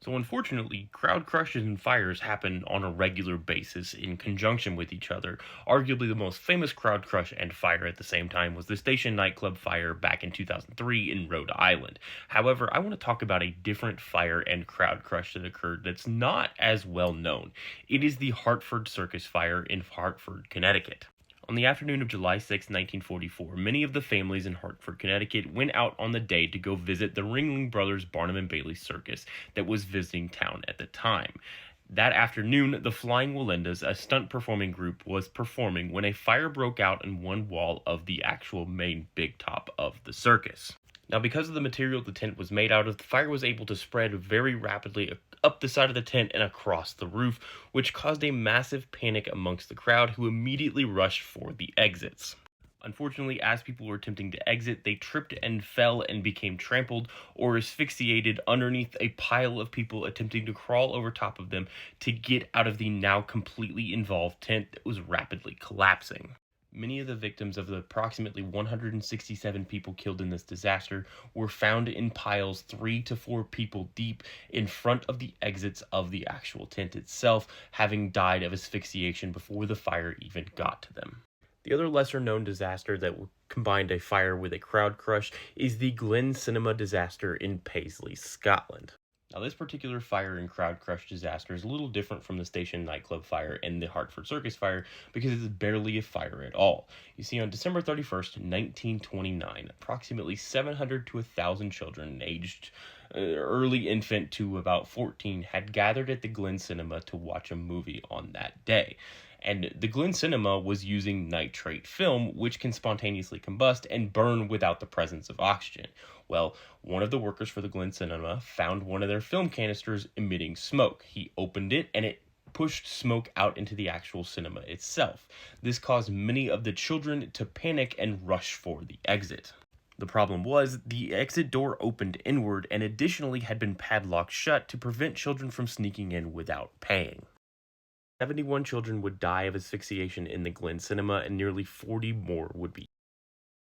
So, unfortunately, crowd crushes and fires happen on a regular basis in conjunction with each other. Arguably, the most famous crowd crush and fire at the same time was the Station nightclub fire back in 2003 in Rhode Island. However, I want to talk about a different fire and crowd crush that occurred that's not as well known. It is the Hartford Circus Fire in Hartford, Connecticut. On the afternoon of July 6, 1944, many of the families in Hartford, Connecticut went out on the day to go visit the Ringling Brothers Barnum and Bailey Circus that was visiting town at the time. That afternoon, the Flying Wallendas, a stunt performing group, was performing when a fire broke out in one wall of the actual main big top of the circus. Now, because of the material the tent was made out of, the fire was able to spread very rapidly up the side of the tent and across the roof, which caused a massive panic amongst the crowd, who immediately rushed for the exits. Unfortunately, as people were attempting to exit, they tripped and fell and became trampled or asphyxiated underneath a pile of people attempting to crawl over top of them to get out of the now completely involved tent that was rapidly collapsing. Many of the victims of the approximately 167 people killed in this disaster were found in piles 3 to 4 people deep in front of the exits of the actual tent itself, having died of asphyxiation before the fire even got to them. The other lesser known disaster that combined a fire with a crowd crush is the Glen Cinema disaster in Paisley, Scotland. Now, this particular fire and crowd crush disaster is a little different from the Station nightclub fire and the Hartford Circus fire because it's barely a fire at all. You see, on December 31st, 1929, approximately 700 to 1,000 children aged early infant to about 14 had gathered at the Glen Cinema to watch a movie on that day. And the Glen Cinema was using nitrate film, which can spontaneously combust and burn without the presence of oxygen. Well, one of the workers for the Glen Cinema found one of their film canisters emitting smoke. He opened it and it pushed smoke out into the actual cinema itself. This caused many of the children to panic and rush for the exit. The problem was the exit door opened inward and additionally had been padlocked shut to prevent children from sneaking in without paying. 71 children would die of asphyxiation in the Glen Cinema, and nearly 40 more would be